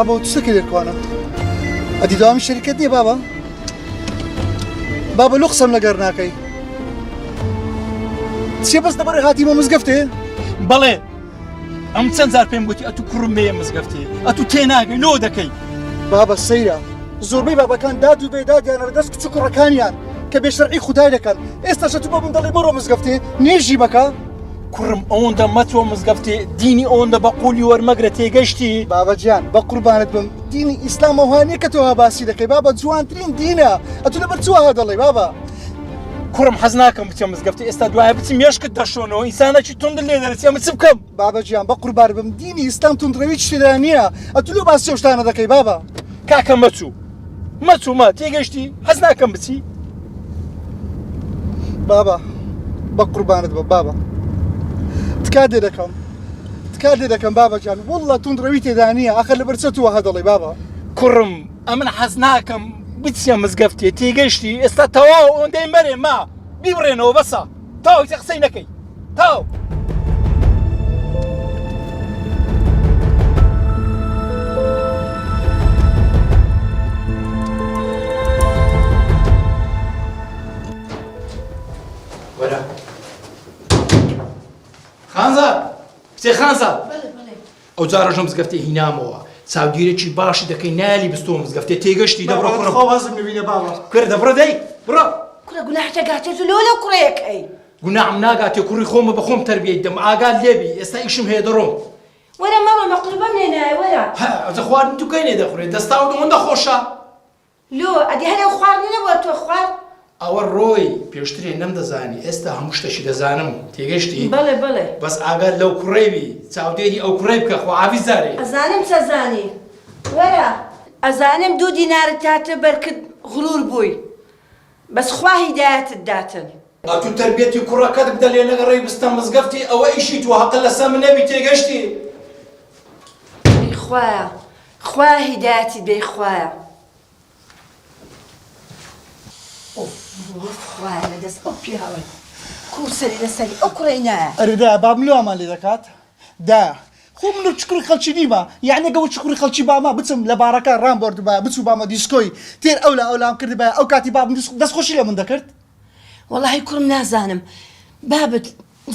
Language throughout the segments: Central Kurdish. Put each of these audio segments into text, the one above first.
بابا وتشتكي لإخوانا أدي دوام الشركة دي بابا بابا لقسم لقرناكي تشي بس دبري هاتي ما مزقفتي بەڵێ ئەم چەند زار پێم گوتی ئەتو کوڕم بێ مزگەفتی ئەتو تێناگەی لۆ دەکەی بابا سەیرە زۆربەی بابەکان داد و بێدادیانە لە دەست کچ و کوڕەکانیان کە بێشەرعی خودای دەکەن ئێستاشە تو بۆ من دەڵێ بڕۆ مزگەفتێ نێژی بەکە کوڕم ئەوەندە مەچۆ مزگەفتی دینی ئەوەندە بە قوڵی وەرمەگرە تێگەشتی بابا گیان بە قوربانت بم دینی ئیسلام ئەوانەیە کە تۆ باسی دەکەی بابا جوانترین دینە ئەتو لەبەر چووها دەڵێ بابا کوڕم حەز ناکەم بچم مزگەفتی ئێستا دوایە بچم مێشکت دەشۆنەوە ئینسانێکی تونند لێ دەرەچێ من چ بکەم بابا گیان بە قوربان بم دینی ئیسلام تونندڕەوی شتێدا نییە ئەتو لەو باسی ئەو شتانە دەکەی بابا کاکە مەچوو تێگەشتی حەز ناکەم بچی بابا بە قوربانت بم بابا تکات لێ دەکەم بابا گیان وەڵڵا تونندڕەوی تێدا نییە ئاخر لەبەر چە تووها دەڵێ بابا کوڕم ئەمن حەز ناکەم بچیە مزگەفتێ تێگەشتی ئێستا تەواو ئەوەندەی مەرێ ما بیبڕێنەوە بەسە تاو هیچ قسەی نەکەی تاو وەرە خانزاد کچێ خانزاد ئەو جارەژە مزگەفتێ هینامەوە چاودێرێکی باشی دەکەی نالی بستۆ مزگەفتێ تێگەشتی دەبڕۆ کوڕم خۆوازم نبینە بابا کرد دەبڕە دەی بڕە کوڕە گوناحتە گاتێت و لۆ کوڕەیەکەی گوناحم ناگاتێ کوڕی خۆمە بە خۆم تەربیەت دەم ئاگات لێبی ئێستا ئیشم هەیە دەڕۆم وەرە مەڵە مەقلوبەم لێنایە وەرە ئەجە خواردن تووکەی نێ دەخورێت دەستا و ئەوەندە خۆشە لۆ ئەدی هەرێ خواردنی نەبووە تۆ خوارد ئەوە ڕۆی پێشترێ نەمدەزانی ئێستا هەموو شتێکی دەزانم تێگەشتی بەڵێ بەس ئاگات لەو کوڕێوی چاودێری ئەو کوڕێ بکە خۆ ئاوی زارێ ئەزانم چەزانی وەرە ئەزانم 2 دینارت تاتە بەرکت غرور بووی بەس خوا هیدایەتت داتن ئەتو تەربیەتی کوڕەکەت بدە لێ نەگەڕێی بستە مزگەفتی ئەوە ئیشی تو حەقە لەسەر من نەبی تێگەشتی خوایە خوا هیدایەتی دەی خوایە خوایە لەدەست ئەو پیاوەی کوڕ سەری لەسەری ئەو کوڕەی نایە ئەرێدا باب لۆمان لێ دەکات دا خۆ من چکوڕی خەڵکی نیمە یعنی گەوە چکوڕی خەڵکی باما بچم لە بارەکە ڕام بردبە بچوو بامە دیسکۆی تێر ئەولام کردبە ئەو کاتی بابم دەستخۆشی لە من دەکرد وەڵاهی کوڕم نازانم بابت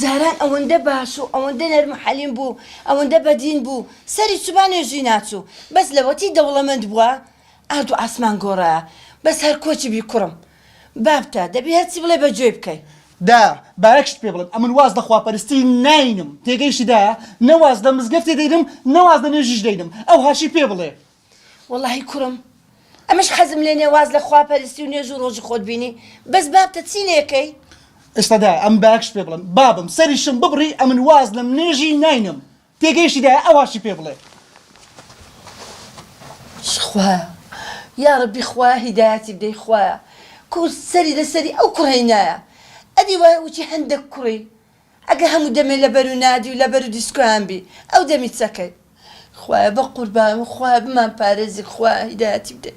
جاران ئەوەندە باش و ئەوەندە نەرم حەلیم بوو ئەوەندە بەدین بوو سەری سوبانێژی ناچوو بەس لەوەتی دەوڵەمەند بووە ئارد و ئاسمان گۆڕایە بەس هەر کۆچی بی کوڕم بابتە دەبی هەرچی بڵێ بەگوێ بکەی دا بارەکشت پێ بڵێم ئەمن واز لە خواپەرستی ناینم تێگەیشتی دایە نەواز لە مزگەفتی دەیدم نەواز لە نوێژیش دەیدم ئەو هاشی پێ بڵێ وەڵاهی کوڕم ئەمەش حەزم لێ نێواز لە خواپەرستی و نوێژ و ڕۆژی خۆت بینی بەس بابتە چی لێکەی ئێستا دا ئەم بارەکشت پێ بڵێم بابم سەریشم ببڕی ئەمن واز لەم نوێژی ناینم تێگەیشتی دایە ئەو هاشی پێ بڵێ خوایە یا ڕەبی خوا هیدایەتی بدەی خوایە کوڕ سەری لەسەری ئەو کوڕەی نایە ئەدی وایە وچی هەندێک کوڕی ئەگە هەموو دەمێ لەبەر و نادی و لەبەر و دیسکۆیان بی ئەو دەمی چەکەی خوایە بە قوربان خوایە بمان پارێزی خوایە هیدایەتی بدەی